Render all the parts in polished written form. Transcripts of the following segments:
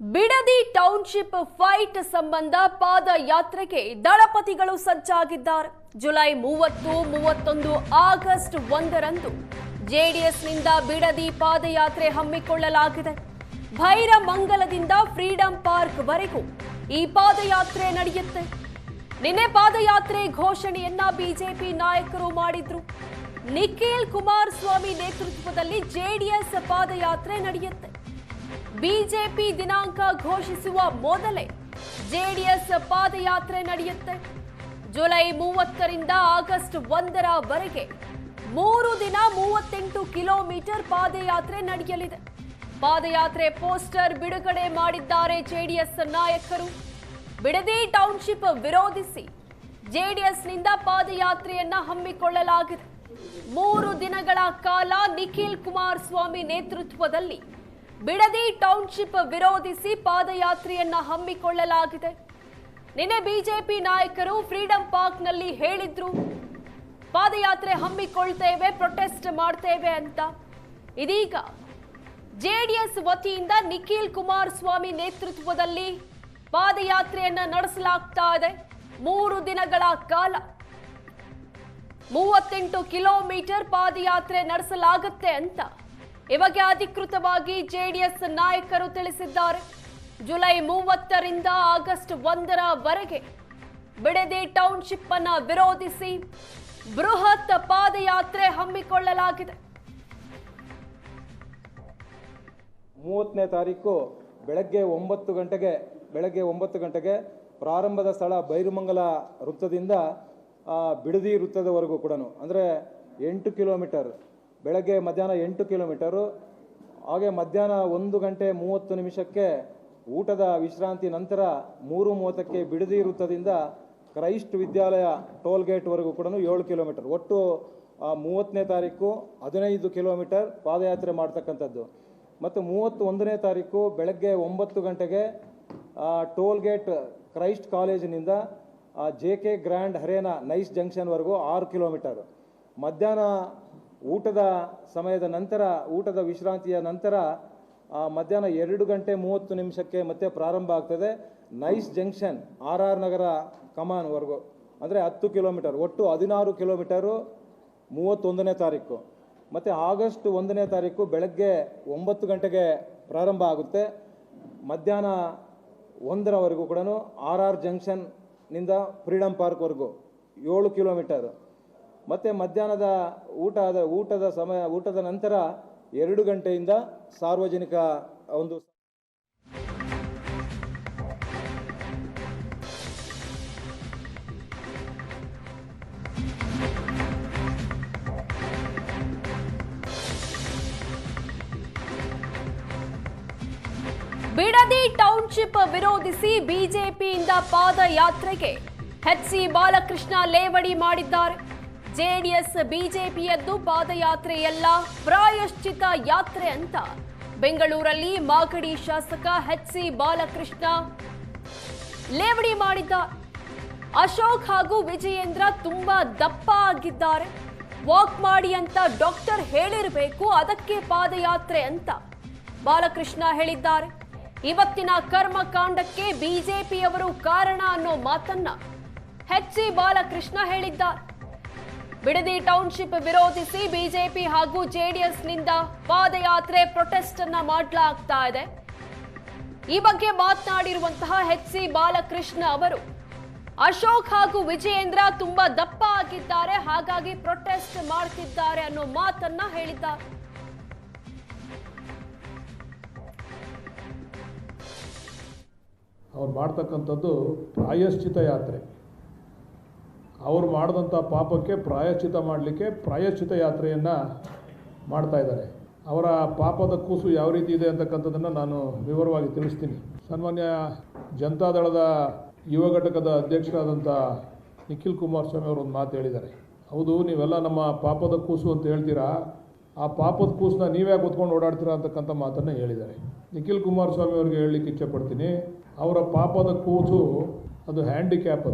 Bidadi township fight ಸಂಬಂಧ ಪಾದಯಾತ್ರೆಗೆ ದಳಪತಿಗಳು ಸಜ್ಜಾಗಿದ್ದಾರೆ. July 30, 31, August 1ರಂದು ಜೆಡಿಎಸ್ನಿಂದ ಬಿಡದಿ ಪಾದಯಾತ್ರೆ ಹಮ್ಮಿಕೊಳ್ಳಲಾಗಿದೆ. ಭೈರಮಂಗಲದಿಂದ ಫ್ರೀಡಂ ಪಾರ್ಕ್ ವರೆಗೂ ಈ ಪಾದಯಾತ್ರೆ ನಡೆಯುತ್ತೆ. ನಿನ್ನೆ ಪಾದಯಾತ್ರೆ ಘೋಷಣೆಯನ್ನ ಬಿಜೆಪಿ ನಾಯಕರು ಮಾಡಿದ್ರು. ನಿಖಿಲ್ ಕುಮಾರಸ್ವಾಮಿ ನೇತೃತ್ವದಲ್ಲಿ ಜೆಡಿಎಸ್ ಪಾದಯಾತ್ರೆ ನಡೆಯುತ್ತೆ. ಬಿಜೆಪಿ ದಿನಾಂಕ ಘೋಷಿಸುವ ಮೊದಲೇ ಜೆಡಿಎಸ್ ಪಾದಯಾತ್ರೆ ನಡೆಯುತ್ತೆ. ಜುಲೈ 30ರಿಂದ ಆಗಸ್ಟ್ 1ರವರೆಗೆ 3 ದಿನ 38 ಕಿಲೋಮೀಟರ್ ಪಾದಯಾತ್ರೆ ನಡೆಯಲಿದೆ. ಪಾದಯಾತ್ರೆ ಪೋಸ್ಟರ್ ಬಿಡುಗಡೆ ಮಾಡಿದ್ದಾರೆ ಜೆಡಿಎಸ್ ನಾಯಕರು. ಬಿಡದಿ ಟೌನ್ಶಿಪ್ ವಿರೋಧಿಸಿ ಜೆಡಿಎಸ್ನಿಂದ ಪಾದಯಾತ್ರೆಯನ್ನ ಹಮ್ಮಿಕೊಳ್ಳಲಾಗಿದೆ. 3 ದಿನಗಳ ಕಾಲ ನಿಖಿಲ್ ಕುಮಾರಸ್ವಾಮಿ ನೇತೃತ್ವದಲ್ಲಿ ಬಿಡದಿ ಟೌನ್ಶಿಪ್ ವಿರೋಧಿಸಿ ಪಾದಯಾತ್ರೆಯನ್ನ ಹಮ್ಮಿಕೊಳ್ಳಲಾಗಿದೆ. ನಿನ್ನೆ ಬಿಜೆಪಿ ನಾಯಕರು ಫ್ರೀಡಂ ಪಾರ್ಕ್ನಲ್ಲಿ ಹೇಳಿದ್ರು, ಪಾದಯಾತ್ರೆ ಹಮ್ಮಿಕೊಳ್ತೇವೆ, ಪ್ರೊಟೆಸ್ಟ್ ಮಾಡ್ತೇವೆ ಅಂತ. ಇದೀಗ ಜೆಡಿಎಸ್ ವತಿಯಿಂದ ನಿಖಿಲ್ ಕುಮಾರಸ್ವಾಮಿ ನೇತೃತ್ವದಲ್ಲಿ ಪಾದಯಾತ್ರೆಯನ್ನ ನಡೆಸಲಾಗ್ತಾ ಇದೆ. 3 ದಿನಗಳ ಕಾಲ 38 ಕಿಲೋಮೀಟರ್ ಪಾದಯಾತ್ರೆ ನಡೆಸಲಾಗುತ್ತೆ ಅಂತ ಈ ಬಗ್ಗೆ ಅಧಿಕೃತವಾಗಿ ಜೆಡಿಎಸ್ ನಾಯಕರು ತಿಳಿಸಿದ್ದಾರೆ. ಜುಲೈ 30ರಿಂದ ಆಗಸ್ಟ್ 1ರವರೆಗೆ ಬಿಡದಿ ಟೌನ್ಶಿಪ್ ಅನ್ನು ವಿರೋಧಿಸಿ ಬೃಹತ್ ಪಾದಯಾತ್ರೆ ಹಮ್ಮಿಕೊಳ್ಳಲಾಗಿದೆ. 30ನೇ ತಾರೀಕು ಬೆಳಗ್ಗೆ 9 ಗಂಟೆಗೆ ಪ್ರಾರಂಭದ ಸ್ಥಳ ಭೈರಮಂಗಲ ವೃತ್ತದಿಂದ ಬಿಡದಿ ವೃತ್ತದವರೆಗೂ ಕೂಡ ಅಂದರೆ 8 ಕಿಲೋಮೀಟರ್, ಬೆಳಗ್ಗೆ ಮಧ್ಯಾಹ್ನ 8 ಕಿಲೋಮೀಟರು, ಹಾಗೆ ಮಧ್ಯಾಹ್ನ 1:30 ಊಟದ ವಿಶ್ರಾಂತಿ ನಂತರ 3:30ಕ್ಕೆ ಬಿಡದಿ ವೃತ್ತದಿಂದ ಕ್ರೈಸ್ಟ್ ವಿದ್ಯಾಲಯ ಟೋಲ್ ಗೇಟ್ವರೆಗೂ ಕೂಡ 7 ಕಿಲೋಮೀಟರ್. ಒಟ್ಟು 30ನೇ ತಾರೀಕು 15 ಕಿಲೋಮೀಟರ್ ಪಾದಯಾತ್ರೆ ಮಾಡ್ತಕ್ಕಂಥದ್ದು. ಮತ್ತು 31ನೇ ತಾರೀಕು ಬೆಳಗ್ಗೆ 9 ಗಂಟೆಗೆ ಟೋಲ್ ಗೇಟ್ ಕ್ರೈಸ್ಟ್ ಕಾಲೇಜಿನಿಂದ JK ಗ್ರ್ಯಾಂಡ್ ಹರೇನಾ ನೈಸ್ ಜಂಕ್ಷನ್ವರೆಗೂ 6 ಕಿಲೋಮೀಟರ್. ಮಧ್ಯಾಹ್ನ ಊಟದ ಸಮಯದ ನಂತರ, ಊಟದ ವಿಶ್ರಾಂತಿಯ ನಂತರ ಮಧ್ಯಾಹ್ನ 2:30 ಮತ್ತೆ ಪ್ರಾರಂಭ ಆಗ್ತದೆ ನೈಸ್ ಜಂಕ್ಷನ್ RR ನಗರ ಕಮಾನ್ವರೆಗೂ, ಅಂದರೆ 10 ಕಿಲೋಮೀಟರ್. ಒಟ್ಟು 16 ಕಿಲೋಮೀಟರು 31ನೇ ತಾರೀಕು. ಮತ್ತು ಆಗಸ್ಟ್ 1ನೇ ತಾರೀಕು ಬೆಳಗ್ಗೆ 9 ಗಂಟೆಗೆ ಪ್ರಾರಂಭ ಆಗುತ್ತೆ. ಮಧ್ಯಾಹ್ನ 1ರವರೆಗೂ ಕೂಡ RR ಜಂಕ್ಷನ್ನಿಂದ ಫ್ರೀಡಂ ಪಾರ್ಕ್ವರೆಗೂ 7 ಕಿಲೋಮೀಟರ್. ಮತ್ತು ಮಧ್ಯಾಹ್ನದ ಊಟದ ನಂತರ 2 ಗಂಟೆಯಿಂದ ಸಾರ್ವಜನಿಕ ಒಂದು ಬಿಡದಿ ಟೌನ್ಶಿಪ್ ವಿರೋಧಿಸಿ ಬಿಜೆಪಿಯಿಂದ ಪಾದಯಾತ್ರೆಗೆ HC ಬಾಲಕೃಷ್ಣ ಲೇವಡಿ ಮಾಡಿದ್ದಾರೆ. ಜೆಡಿಎಸ್ ಬಿಜೆಪಿಯದ್ದು ಪಾದಯಾತ್ರೆಯಲ್ಲ, ಪ್ರಾಯಶ್ಚಿತ ಯಾತ್ರೆ ಅಂತ ಬೆಂಗಳೂರಲ್ಲಿ ಮಾಗಡಿ ಶಾಸಕ HC ಬಾಲಕೃಷ್ಣ ಲೇವಡಿ ಮಾಡಿದ್ದಾರೆ. ಅಶೋಕ್ ಹಾಗೂ ವಿಜಯೇಂದ್ರ ತುಂಬಾ ದಪ್ಪ ಆಗಿದ್ದಾರೆ, ವಾಕ್ ಮಾಡಿ ಅಂತ ಡಾಕ್ಟರ್ ಹೇಳಿರಬೇಕು, ಅದಕ್ಕೆ ಪಾದಯಾತ್ರೆ ಅಂತ ಬಾಲಕೃಷ್ಣ ಹೇಳಿದ್ದಾರೆ. ಇವತ್ತಿನ ಕರ್ಮಕಾಂಡಕ್ಕೆ ಬಿಜೆಪಿಯವರು ಕಾರಣ ಅನ್ನೋ ಮಾತನ್ನ HC ಬಾಲಕೃಷ್ಣ ಹೇಳಿದ್ದಾರೆ. ಬಿಡದಿ ಟೌನ್ಶಿಪ್ ವಿರೋಧಿಸಿ ಬಿಜೆಪಿ ಹಾಗೂ ಜೆಡಿಎಸ್ನಿಂದ ಪಾದಯಾತ್ರೆ ಪ್ರೊಟೆಸ್ಟ್ ಅನ್ನ ಮಾಡಲಾಗ್ತಾ ಇದೆ. ಈ ಬಗ್ಗೆ ಮಾತನಾಡಿರುವಂತಹ HC ಬಾಲಕೃಷ್ಣ ಅವರು ಅಶೋಕ್ ಹಾಗೂ ವಿಜಯೇಂದ್ರ ತುಂಬಾ ದಪ್ಪ ಆಗಿದ್ದಾರೆ, ಹಾಗಾಗಿ ಪ್ರೊಟೆಸ್ಟ್ ಮಾಡ್ತಿದ್ದಾರೆ ಅನ್ನೋ ಮಾತನ್ನ ಹೇಳಿದ್ದಾರೆ. ಅವ್ರು ಮಾಡ್ತಕ್ಕಂಥದ್ದು ಪ್ರಾಯಶ್ಚಿತ ಯಾತ್ರೆ. ಅವರು ಮಾಡಿದಂಥ ಪಾಪಕ್ಕೆ ಪ್ರಾಯಶ್ಚಿತ ಮಾಡಲಿಕ್ಕೆ ಪ್ರಾಯಶ್ಚಿತ ಯಾತ್ರೆಯನ್ನು ಮಾಡ್ತಾ ಇದ್ದಾರೆ. ಅವರ ಪಾಪದ ಕೂಸು ಯಾವ ರೀತಿ ಇದೆ ಅಂತಕ್ಕಂಥದ್ದನ್ನು ನಾನು ವಿವರವಾಗಿ ತಿಳಿಸ್ತೀನಿ. ಸನ್ಮಾನ್ಯ ಜನತಾದಳದ ಯುವ ಘಟಕದ ಅಧ್ಯಕ್ಷರಾದಂಥ ನಿಖಿಲ್ ಕುಮಾರಸ್ವಾಮಿ ಅವರು ಒಂದು ಮಾತು ಹೇಳಿದ್ದಾರೆ. ಹೌದು, ನೀವೆಲ್ಲ ನಮ್ಮ ಪಾಪದ ಕೂಸು ಅಂತ ಹೇಳ್ತೀರಾ, ಆ ಪಾಪದ ಕೂಸನ್ನ ನೀವೇ ಕೂತ್ಕೊಂಡು ಓಡಾಡ್ತೀರಾ ಅಂತಕ್ಕಂಥ ಮಾತನ್ನು ಹೇಳಿದ್ದಾರೆ. ನಿಖಿಲ್ ಕುಮಾರಸ್ವಾಮಿ ಅವ್ರಿಗೆ ಹೇಳಲಿಕ್ಕೆ ಇಚ್ಛೆಪಡ್ತೀನಿ, ಅವರ ಪಾಪದ ಕೂಸು ಅದು ಹ್ಯಾಂಡಿಕ್ಯಾಪ್.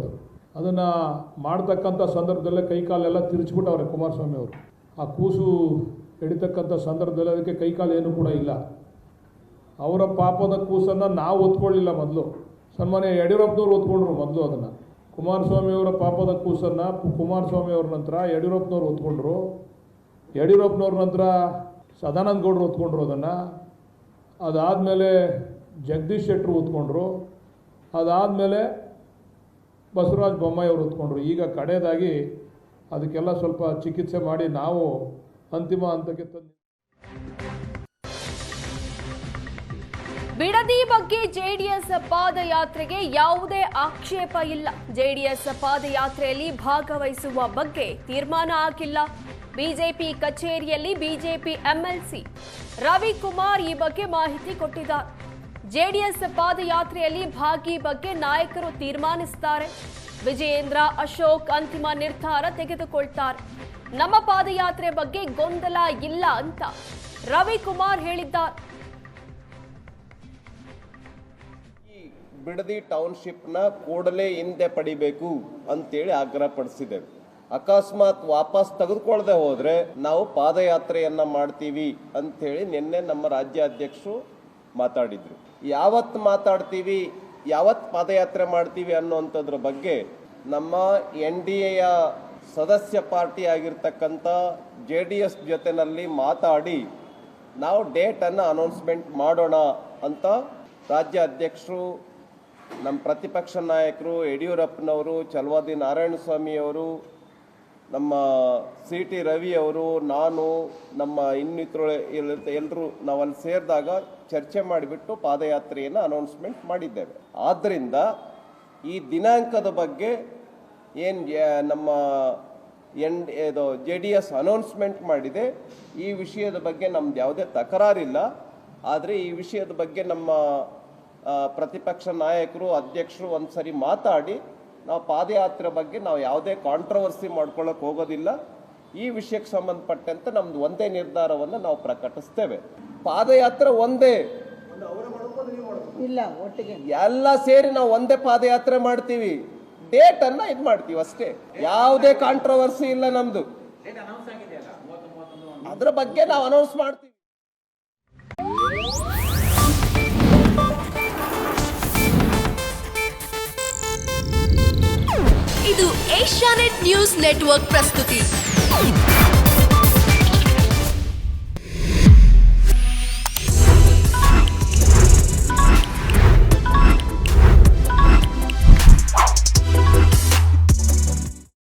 ಅದನ್ನು ಮಾಡ್ತಕ್ಕಂಥ ಸಂದರ್ಭದಲ್ಲೇ ಕೈಕಾಲೆಲ್ಲ ತಿರುಚಿಬಿಟ್ಟವ್ರೆ ಕುಮಾರಸ್ವಾಮಿ ಅವರು. ಆ ಕೂಸು ಹಿಡಿತಕ್ಕಂಥ ಸಂದರ್ಭದಲ್ಲಿ ಅದಕ್ಕೆ ಕೈಕಾಲು ಏನೂ ಕೂಡ ಇಲ್ಲ. ಅವರ ಪಾಪದ ಕೂಸನ್ನು ನಾವು ಒತ್ಕೊಳ್ಳಿಲ್ಲ. ಮೊದಲು ಸನ್ಮಾನ್ಯ ಯಡಿಯೂರಪ್ಪನವ್ರು ಒತ್ಕೊಂಡ್ರು ಮೊದಲು ಅದನ್ನು. ಕುಮಾರಸ್ವಾಮಿಯವರ ಪಾಪದ ಕೂಸನ್ನು ಕುಮಾರಸ್ವಾಮಿಯವ್ರ ನಂತರ ಯಡಿಯೂರಪ್ಪನವ್ರು ಒತ್ಕೊಂಡ್ರು. ಯಡಿಯೂರಪ್ಪನವ್ರ ನಂತರ ಸದಾನಂದ ಗೌಡರು ಒತ್ಕೊಂಡ್ರು ಅದನ್ನು. ಅದಾದಮೇಲೆ ಜಗದೀಶ್ ಶೆಟ್ಟರು ಒತ್ಕೊಂಡ್ರು. ಅದಾದಮೇಲೆ ಬಸವರಾಜ ಬೊಮ್ಮಾಯಿ ಅವರು ಹೊತ್ಕೊಂಡ್ರು. ಈಗ ಕಡೆಯದಾಗಿ ಅದಕ್ಕೆಲ್ಲ ಸ್ವಲ್ಪ ಚಿಕಿತ್ಸೆ ಮಾಡಿ ನಾವು ಅಂತಿಮ ಹಂತಕ್ಕೆ ತಂದು. ಬಿಡದಿ ಬಗ್ಗೆ ಜೆಡಿಎಸ್ ಪಾದಯಾತ್ರೆಗೆ ಯಾವುದೇ ಆಕ್ಷೇಪ ಇಲ್ಲ. ಜೆಡಿಎಸ್ ಪಾದಯಾತ್ರೆಯಲ್ಲಿ ಭಾಗವಹಿಸುವ ಬಗ್ಗೆ ತೀರ್ಮಾನ ಆಗಿಲ್ಲ. ಬಿಜೆಪಿ ಕಚೇರಿಯಲ್ಲಿ ಬಿಜೆಪಿ ಎಂಎಲ್ಸಿ ರವಿಕುಮಾರ್ ಈ ಬಗ್ಗೆ ಮಾಹಿತಿ ಕೊಟ್ಟಿದ್ದಾರೆ. ಜೆಡಿಎಸ್ ಪಾದಯಾತ್ರೆಯಲ್ಲಿ ಭಾಗಿ ಬಗ್ಗೆ ನಾಯಕರು ತೀರ್ಮಾನಿಸುತ್ತಾರೆ. ವಿಜಯೇಂದ್ರ, ಅಶೋಕ್ ಅಂತಿಮ ನಿರ್ಧಾರ ತೆಗೆದುಕೊಳ್ತಾರೆ. ನಮ್ಮ ಪಾದಯಾತ್ರೆ ಬಗ್ಗೆ ಗೊಂದಲ ಇಲ್ಲ ಅಂತ ರವಿಕುಮಾರ್ ಹೇಳಿದ್ದಾರೆ. ಬಿಡದಿ ಟೌನ್ಶಿಪ್ನ ಕೂಡಲೇ ಹಿಂದೆ ಪಡಿಬೇಕು ಅಂತೇಳಿ ಆಗ್ರಹ ಪಡಿಸಿದ್ದೇವೆ. ಅಕಸ್ಮಾತ್ ವಾಪಸ್ ತೆಗೆದುಕೊಳ್ಳದೆ ಹೋದರೆ ನಾವು ಪಾದಯಾತ್ರೆಯನ್ನ ಮಾಡ್ತೀವಿ ಅಂಥೇಳಿ ನಿನ್ನೆ ನಮ್ಮ ರಾಜ್ಯಾಧ್ಯಕ್ಷರು ಮಾತಾಡಿದ್ರು. ಯಾವತ್ತು ಮಾತಾಡ್ತೀವಿ, ಯಾವತ್ತು ಪಾದಯಾತ್ರೆ ಮಾಡ್ತೀವಿ ಅನ್ನೋಂಥದ್ರ ಬಗ್ಗೆ ನಮ್ಮ NDAಯ ಸದಸ್ಯ ಪಾರ್ಟಿ ಆಗಿರ್ತಕ್ಕಂಥ JDS ಜೊತೆನಲ್ಲಿ ಮಾತಾಡಿ ನಾವು ಡೇಟನ್ನು ಅನೌನ್ಸ್ಮೆಂಟ್ ಮಾಡೋಣ ಅಂತ ರಾಜ್ಯಾಧ್ಯಕ್ಷರು, ನಮ್ಮ ಪ್ರತಿಪಕ್ಷ ನಾಯಕರು ಯಡಿಯೂರಪ್ಪನವರು, ಚಲವಾದಿ ನಾರಾಯಣಸ್ವಾಮಿಯವರು, ನಮ್ಮ CT ರವಿ ಅವರು, ನಾನು, ನಮ್ಮ ಇನ್ನಿತರು ಎಲ್ಲರೂ ನಾವಲ್ಲಿ ಸೇರಿದಾಗ ಚರ್ಚೆ ಮಾಡಿಬಿಟ್ಟು ಪಾದಯಾತ್ರೆಯನ್ನು ಅನೌನ್ಸ್ಮೆಂಟ್ ಮಾಡಿದ್ದೇವೆ. ಆದ್ದರಿಂದ ಈ ದಿನಾಂಕದ ಬಗ್ಗೆ ಏನು ನಮ್ಮ JDS ಅನೌನ್ಸ್ಮೆಂಟ್ ಮಾಡಿದೆ, ಈ ವಿಷಯದ ಬಗ್ಗೆ ನಮ್ದು ಯಾವುದೇ ತಕರಾರಿಲ್ಲ. ಆದರೆ ಈ ವಿಷಯದ ಬಗ್ಗೆ ನಮ್ಮ ಪ್ರತಿಪಕ್ಷ ನಾಯಕರು, ಅಧ್ಯಕ್ಷರು ಒಂದು ಸರಿ ಮಾತಾಡಿ ನಾವು ಪಾದಯಾತ್ರೆ ಬಗ್ಗೆ ನಾವು ಯಾವುದೇ ಕಾಂಟ್ರವರ್ಸಿ ಮಾಡ್ಕೊಳ್ಳೋಕೆ ಹೋಗೋದಿಲ್ಲ. ಈ ವಿಷಯಕ್ಕೆ ಸಂಬಂಧಪಟ್ಟಂತೆ ನಮ್ದು ಒಂದೇ ನಿರ್ಧಾರವನ್ನು ನಾವು ಪ್ರಕಟಿಸ್ತೇವೆ. ಪಾದಯಾತ್ರೆ ಒಂದೇ ಇಲ್ಲ, ಒಟ್ಟಿಗೆ ಎಲ್ಲ ಸೇರಿ ನಾವು ಒಂದೇ ಪಾದಯಾತ್ರೆ ಮಾಡ್ತೀವಿ. ಡೇಟ್ ಅನ್ನ ಇದು ಮಾಡ್ತೀವಿ ಅಷ್ಟೇ. ಯಾವುದೇ ಕಾಂಟ್ರವರ್ಸಿ ಇಲ್ಲ ನಮ್ದು. ಅದ್ರ ಬಗ್ಗೆ ನಾವು ಅನೌನ್ಸ್ ಮಾಡ್ತೀವಿ. ಇದು ಏಷ್ಯಾನೆಟ್ ನ್ಯೂಸ್ ನೆಟ್ವರ್ಕ್ ಪ್ರಸ್ತುತಿ.